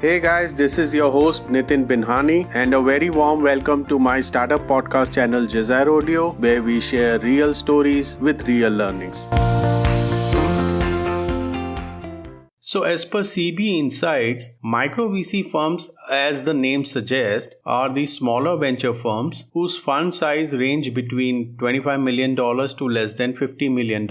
Hey guys, this is your host Nitin Binhani and a very warm welcome to my startup podcast channel Vis-a-vis Audio, where we share real stories with real learnings. So as per CB Insights, micro VC firms, as the name suggests, are the smaller venture firms whose fund size range between $25 million to less than $50 million,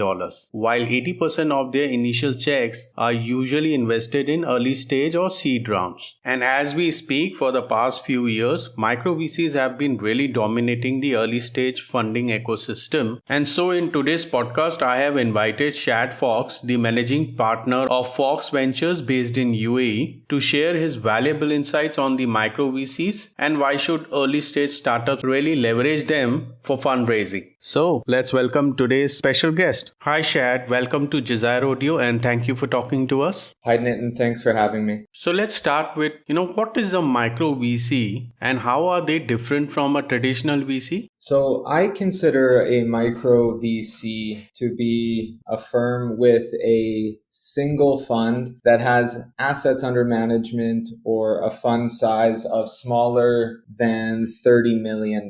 while 80% of their initial checks are usually invested in early stage or seed rounds. And as we speak, for the past few years, micro VCs have been really dominating the early stage funding ecosystem. And so in today's podcast, I have invited Shad Fox, the managing partner of Fox Ventures based in UAE, to share his valuable insights on the micro VCs and why should early stage startups really leverage them for fundraising. So let's welcome today's special guest. Hi Shad, welcome to Vis-a-vis Audio and thank you for talking to us. Hi Nitin, thanks for having me. So let's start with, what is a micro VC and how are they different from a traditional VC? So I consider a micro VC to be a firm with a single fund that has assets under management or a fund size of smaller than $30 million.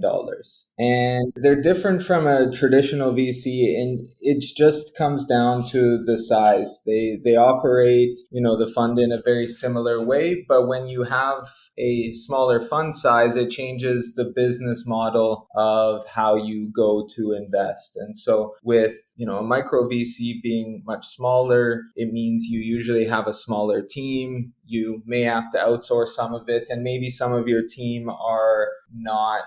And they're different from a traditional VC, and it just comes down to the size. They operate, the fund in a very similar way, but when you have a smaller fund size, it changes the business model of how you go to invest. And so with, a micro VC being much smaller, it means you usually have a smaller team. You may have to outsource some of it, and maybe some of your team are not,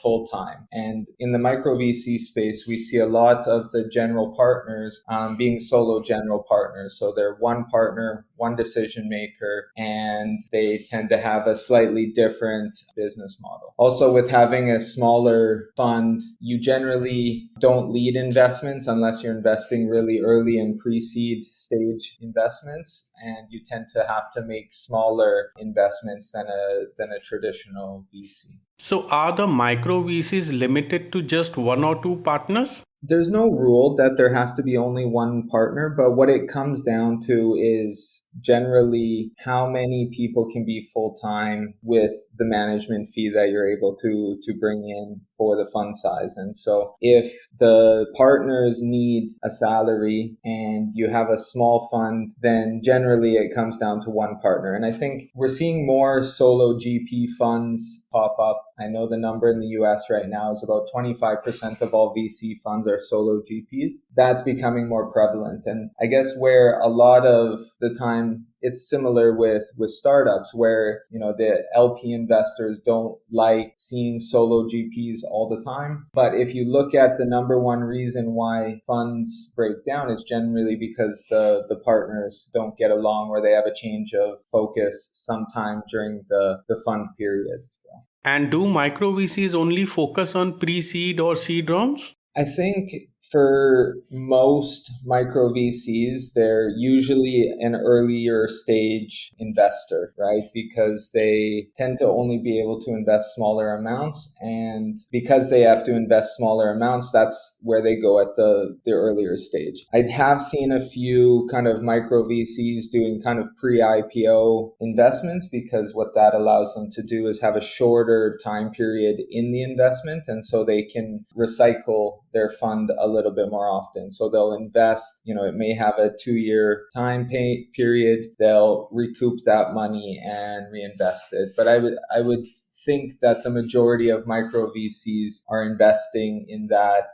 full-time. And in the micro VC space, we see a lot of the general partners being solo general partners. So they're one partner, one decision maker, and they tend to have a slightly different business model. Also, with having a smaller fund, you generally don't lead investments unless you're investing really early in pre-seed stage investments, and you tend to have to make smaller investments than a traditional VC. So are the micro VCs limited to just one or two partners? There's no rule that there has to be only one partner, but what it comes down to is generally how many people can be full-time with the management fee that you're able to bring in for the fund size. And so if the partners need a salary and you have a small fund, then generally it comes down to one partner. And I think we're seeing more solo GP funds pop up. I know the number in the US right now is about 25% of all VC funds are solo GPs. That's becoming more prevalent. And I guess where a lot of the time it's similar with startups where, the LP investors don't like seeing solo GPs all the time. But if you look at the number one reason why funds break down, it's generally because the partners don't get along or they have a change of focus sometime during the fund period. So. And do micro VCs only focus on pre-seed or seed rounds? I think for most micro VCs, they're usually an earlier stage investor, right? Because they tend to only be able to invest smaller amounts. And because they have to invest smaller amounts, that's where they go at the earlier stage. I have seen a few kind of micro VCs doing kind of pre-IPO investments, because what that allows them to do is have a shorter time period in the investment. And so they can recycle their fund a little bit more often. So they'll invest, it may have a 2-year time period. They'll recoup that money and reinvest it. But I would think that the majority of micro VCs are investing in that,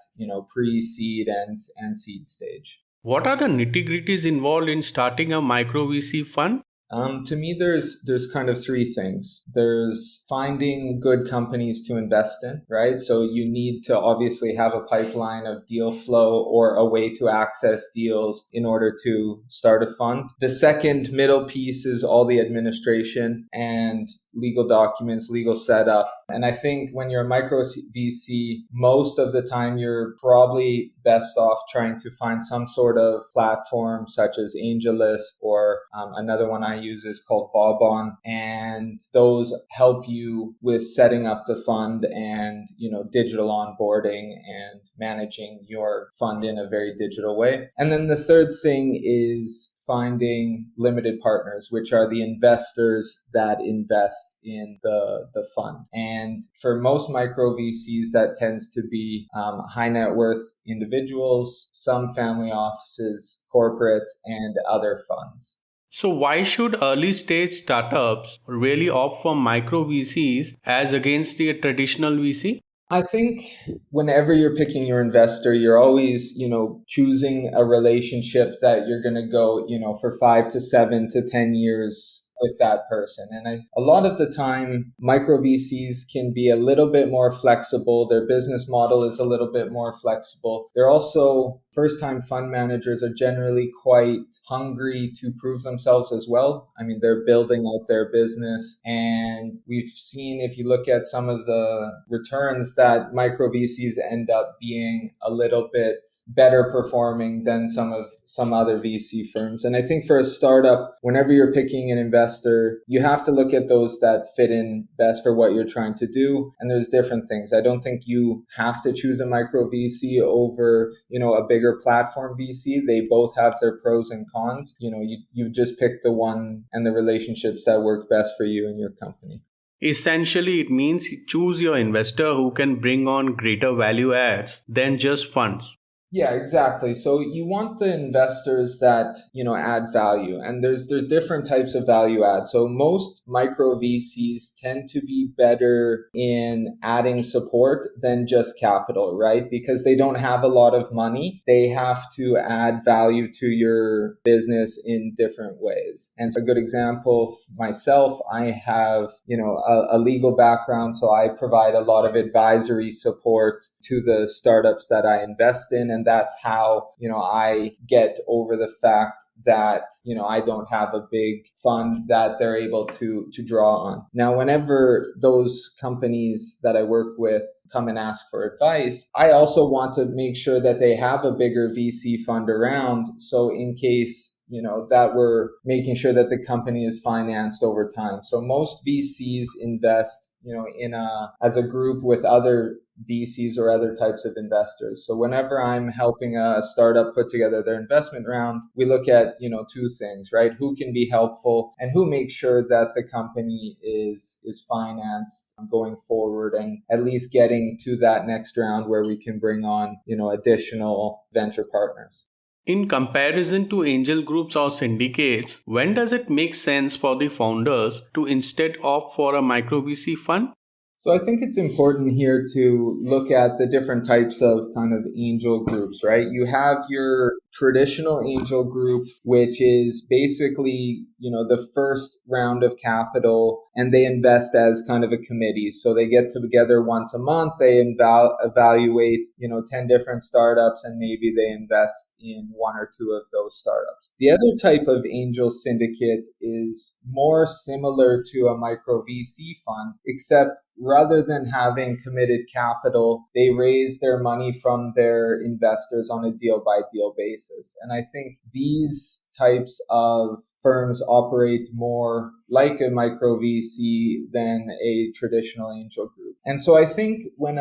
pre-seed and seed stage. What are the nitty gritties involved in starting a micro VC fund? To me, there's kind of three things. There's finding good companies to invest in, right? So you need to obviously have a pipeline of deal flow or a way to access deals in order to start a fund. The second middle piece is all the administration and legal documents, legal setup. And I think when you're a micro VC, most of the time you're probably best off trying to find some sort of platform such as AngelList or another one I use is called Vauban. And those help you with setting up the fund and, digital onboarding and managing your fund in a very digital way. And then the third thing is finding limited partners, which are the investors that invest in the fund. And for most micro VCs, that tends to be high net worth individuals, some family offices, corporates, and other funds. So, why should early stage startups really opt for micro VCs as against the traditional VC? I think whenever you're picking your investor, you're always, choosing a relationship that you're going to go, for 5 to 7 to 10 years with that person. And a lot of the time, micro VCs can be a little bit more flexible. Their business model is a little bit more flexible. They're also first-time fund managers are generally quite hungry to prove themselves as well. I mean, they're building out their business. And we've seen, if you look at some of the returns, that micro VCs end up being a little bit better performing than some other VC firms. And I think for a startup, whenever you're picking an investor, you have to look at those that fit in best for what you're trying to do. And there's different things. I don't think you have to choose a micro VC over, a bigger platform VC. They both have their pros and cons. You just pick the one and the relationships that work best for you and your company. Essentially, it means choose your investor who can bring on greater value adds than just funds. Yeah, exactly. So you want the investors that, add value, and there's different types of value add. So most micro VCs tend to be better in adding support than just capital, right? Because they don't have a lot of money. They have to add value to your business in different ways. And so a good example, myself, I have, a legal background. So I provide a lot of advisory support to the startups that I invest in. And that's how, I get over the fact that, I don't have a big fund that they're able to draw on. Now, whenever those companies that I work with come and ask for advice, I also want to make sure that they have a bigger VC fund around. So in case that we're making sure that the company is financed over time. So most VCs invest, as a group with other VCs or other types of investors. So whenever I'm helping a startup put together their investment round, we look at, two things, right? Who can be helpful and who makes sure that the company is financed going forward and at least getting to that next round where we can bring on, additional venture partners. In comparison to angel groups or syndicates, when does it make sense for the founders to instead opt for a micro VC fund? So I think it's important here to look at the different types of kind of angel groups, right? You have your traditional angel group, which is basically, the first round of capital, and they invest as kind of a committee. So they get together once a month, they evaluate, 10 different startups, and maybe they invest in one or two of those startups. The other type of angel syndicate is more similar to a micro VC fund, except rather than having committed capital, they raise their money from their investors on a deal-by-deal basis. And I think these types of firms operate more like a micro VC than a traditional angel group. And so I think when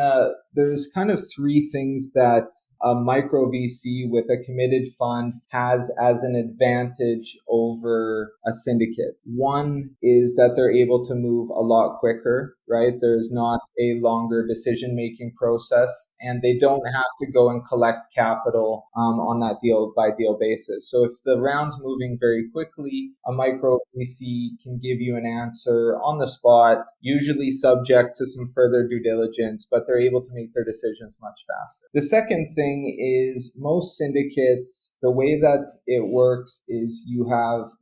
there's kind of three things that a micro VC with a committed fund has as an advantage over a syndicate. One is that they're able to move a lot quicker, right? There's not a longer decision-making process, and they don't have to go and collect capital on that deal-by-deal basis. So if the round's moving very quickly, a micro VC can give you an answer on the spot, usually subject to some further due diligence, but they're able to make their decisions much faster. The second thing is most syndicates, the way that it works is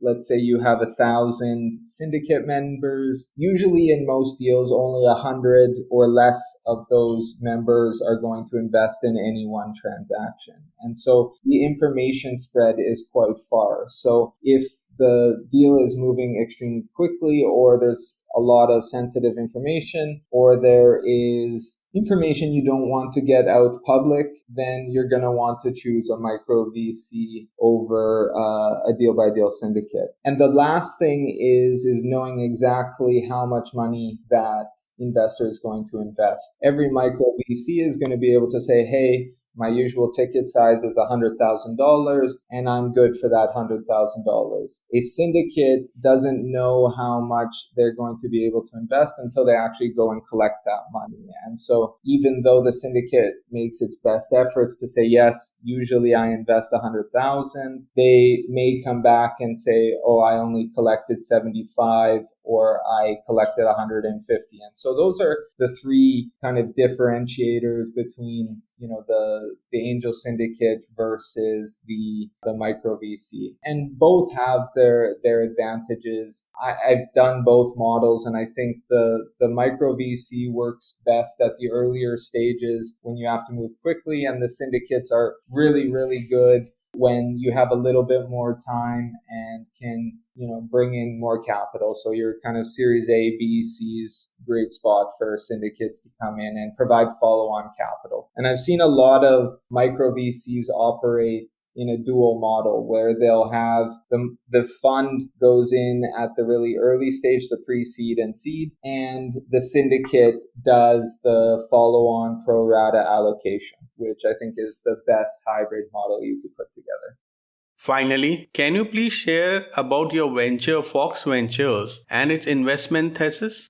let's say you have 1,000 syndicate members. Usually in most deals, only 100 or less of those members are going to invest in any one transaction. And so the information spread is quite far. So if the deal is moving extremely quickly, or there's a lot of sensitive information, or there is information you don't want to get out public, then you're going to want to choose a micro VC over a deal-by-deal syndicate. And the last thing is knowing exactly how much money that investor is going to invest. Every micro VC is going to be able to say, hey, my usual ticket size is $100,000 and I'm good for that $100,000. A syndicate doesn't know how much they're going to be able to invest until they actually go and collect that money. And so even though the syndicate makes its best efforts to say, yes, usually I invest 100,000, they may come back and say, oh, I only collected 75 or I collected 150. And so those are the three kind of differentiators between, the angel syndicate versus the micro VC. And both have their advantages. I've done both models, and I think the micro VC works best at the earlier stages when you have to move quickly, and the syndicates are really, really good when you have a little bit more time and can, bring in more capital. So your kind of Series A, B, C's great spot for syndicates to come in and provide follow-on capital. And I've seen a lot of micro VCs operate in a dual model where they'll have the fund goes in at the really early stage, the pre-seed and seed, and the syndicate does the follow-on pro rata allocation, which I think is the best hybrid model you could put together. Finally, can you please share about your venture Fox Ventures and its investment thesis?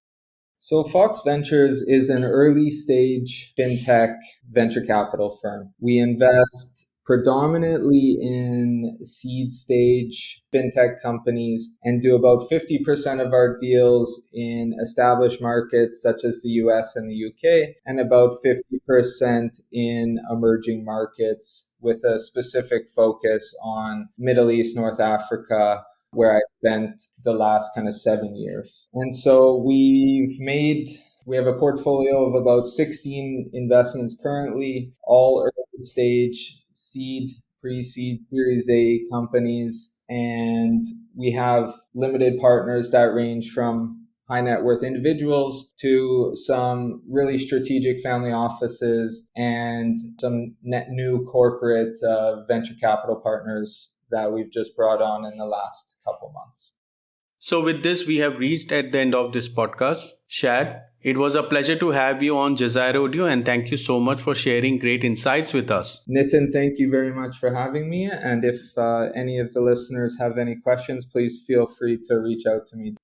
So Fox Ventures is an early stage fintech venture capital firm. We invest predominantly in seed stage fintech companies and do about 50% of our deals in established markets such as the US and the UK, and about 50% in emerging markets with a specific focus on Middle East, North Africa, where I spent the last kind of 7 years. And so we have a portfolio of about 16 investments currently, all early stage, seed, pre-seed, Series A companies. And we have limited partners that range from high net worth individuals to some really strategic family offices and some net new corporate venture capital partners that we've just brought on in the last couple months. So with this, we have reached at the end of this podcast. Shad, it was a pleasure to have you on Jazair Audio, and thank you so much for sharing great insights with us. Nitin, thank you very much for having me. And if any of the listeners have any questions, please feel free to reach out to me.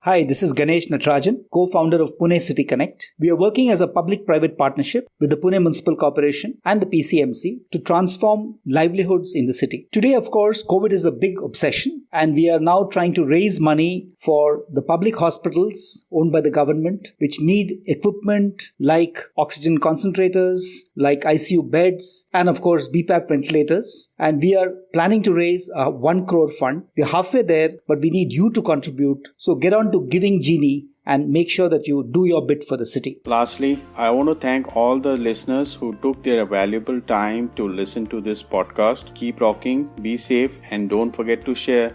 Hi, this is Ganesh Natarajan, co-founder of Pune City Connect. We are working as a public-private partnership with the Pune Municipal Corporation and the PCMC to transform livelihoods in the city. Today, of course, COVID is a big obsession, and we are now trying to raise money for the public hospitals owned by the government, which need equipment like oxygen concentrators, like ICU beds, and of course, BPAP ventilators. And we are planning to raise a 1 crore fund. We're halfway there, but we need you to contribute. So get on to Giving Genie and make sure that you do your bit for the city. Lastly, I want to thank all the listeners who took their valuable time to listen to this podcast. Keep rocking, be safe, and don't forget to share.